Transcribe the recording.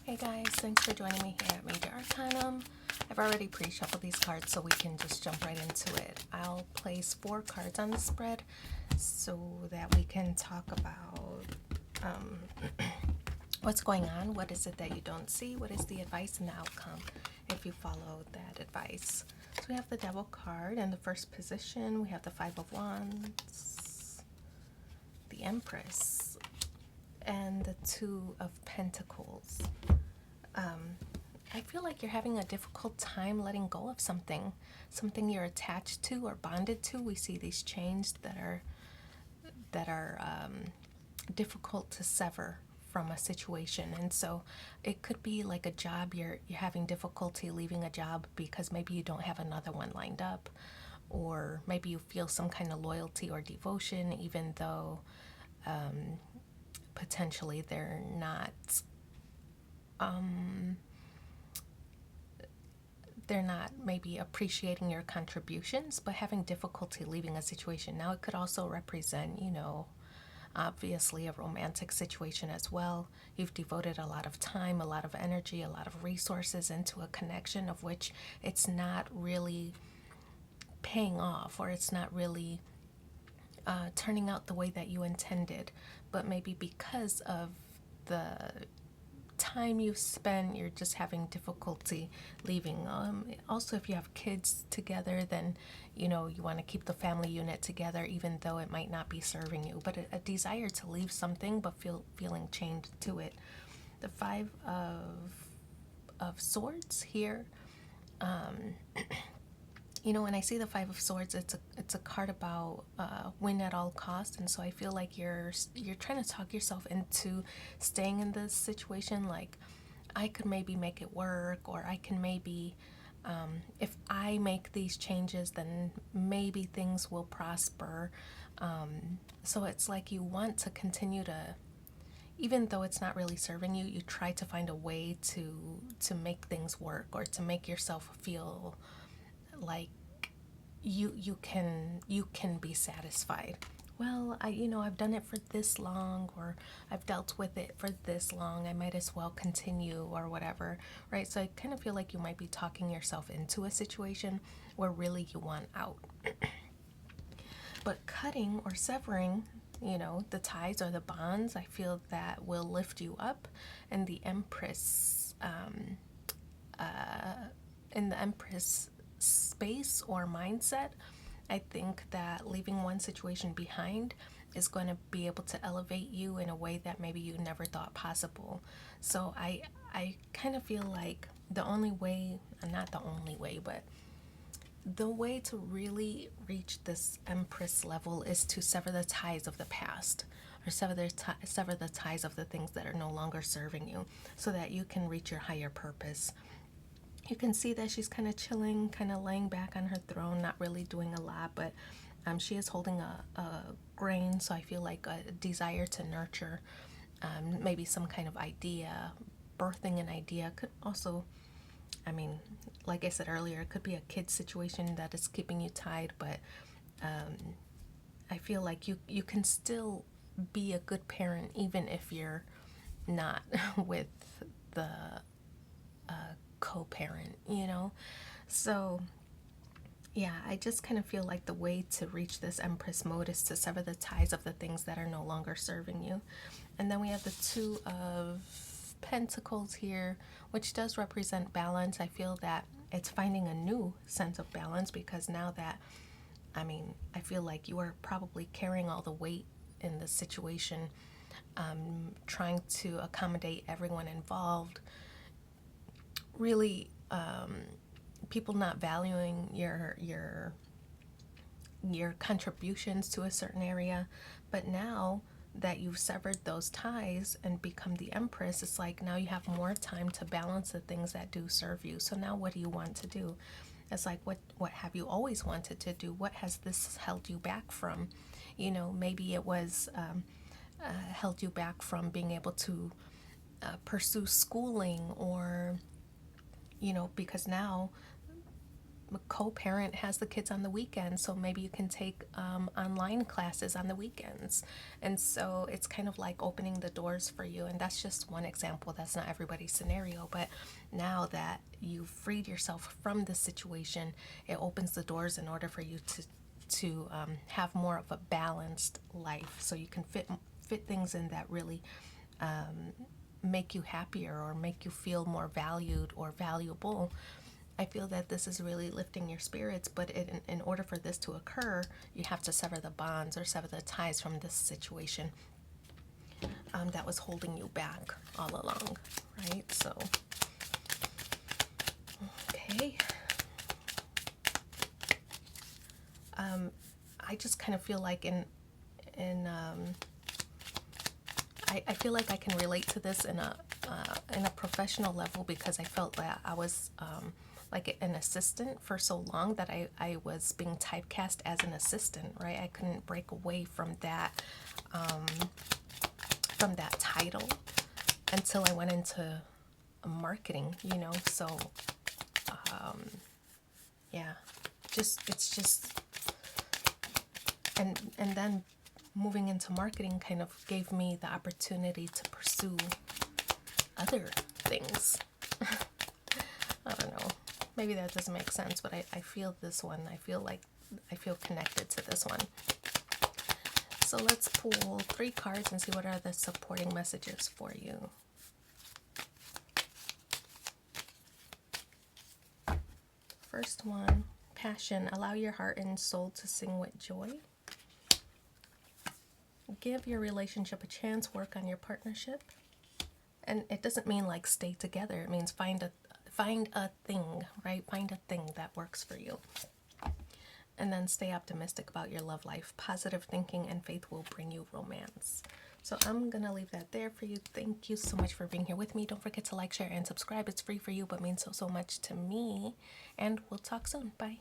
Hey guys, thanks for joining me here at Major Arcanum. I've already pre-shuffled these cards so we can just jump right into it. I'll place 4 cards on the spread so that we can talk about what's going on, what is it that you don't see, what is the advice and the outcome if you follow that advice. So we have the Devil card in the first position, we have the Five of Wands, the Empress, and the Two of Pentacles. I feel like you're having a difficult time letting go of something you're attached to or bonded to. We see these chains that are difficult to sever from a situation, and so it could be like a job. You're having difficulty leaving a job because maybe you don't have another one lined up, or maybe you feel some kind of loyalty or devotion, even though potentially they're not maybe appreciating your contributions, but having difficulty leaving a situation. Now it could also represent, obviously a romantic situation as well. You've devoted a lot of time, a lot of energy, a lot of resources into a connection of which it's not really paying off, or it's not really turning out the way that you intended. But maybe because of the time you've spent, you're just having difficulty leaving. Also, if you have kids together, then you want to keep the family unit together, even though it might not be serving you. But a desire to leave something, but feeling chained to it. The Five of Swords here. When I see the Five of Swords, it's a card about win at all costs, and so I feel like you're trying to talk yourself into staying in this situation. Like, I could maybe make it work, or I can maybe, if I make these changes, then maybe things will prosper. So it's like you want to continue to, even though it's not really serving you, you try to find a way to make things work, or to make yourself feel like you can be satisfied. Well, I've done it for this long, or I've dealt with it for this long, I might as well continue, or whatever, right? So I kind of feel like you might be talking yourself into a situation where really you want out. But cutting or severing, the ties or the bonds, I feel that will lift you up. And the Empress, in the Empress space or mindset, I think that leaving one situation behind is going to be able to elevate you in a way that maybe you never thought possible. So I kind of feel like the only way, not the only way, but the way to really reach this Empress level is to sever the ties of the past, or sever the ties of the things that are no longer serving you, so that you can reach your higher purpose. You can see that she's kind of chilling, kind of laying back on her throne, not really doing a lot, but she is holding a grain, so I feel like a desire to nurture maybe some kind of idea. Birthing an idea could also, like I said earlier, it could be a kid situation that is keeping you tied, but I feel like you can still be a good parent even if you're not with the co-parent, So yeah, I just kind of feel like the way to reach this Empress mode is to sever the ties of the things that are no longer serving you. And then we have the Two of Pentacles here, which does represent balance. I feel that it's finding a new sense of balance, because now that, I feel like you are probably carrying all the weight in the situation, trying to accommodate everyone involved. Really, people not valuing your contributions to a certain area. But now that you've severed those ties and become the Empress, it's like now you have more time to balance the things that do serve you. So now what do you want to do? It's like, what have you always wanted to do? What has this held you back from? Maybe it was held you back from being able to pursue schooling, or because now co-parent has the kids on the weekends, so maybe you can take online classes on the weekends. And so it's kind of like opening the doors for you. And that's just one example. That's not everybody's scenario, but now that you've freed yourself from this situation, it opens the doors in order for you to have more of a balanced life, so you can fit things in that really make you happier or make you feel more valued or valuable. I feel that this is really lifting your spirits, but in order for this to occur, you have to sever the bonds or sever the ties from this situation that was holding you back all along, right? So, okay. I just kind of feel like I feel like I can relate to this in a professional level, because I felt that I was like an assistant for so long that I was being typecast as an assistant, right? I couldn't break away from that title until I went into marketing, you know. So yeah, it's just and then moving into marketing kind of gave me the opportunity to pursue other things. I don't know. Maybe that doesn't make sense, but I feel this one. I feel connected to this one. So let's pull 3 cards and see what are the supporting messages for you. First one, passion. Allow your heart and soul to sing with joy. Give your relationship a chance. Work on your partnership. And it doesn't mean like stay together. It means find a thing, right? Find a thing that works for you. And then stay optimistic about your love life. Positive thinking and faith will bring you romance. So I'm going to leave that there for you. Thank you so much for being here with me. Don't forget to like, share, and subscribe. It's free for you, but means so much to me. And we'll talk soon. Bye.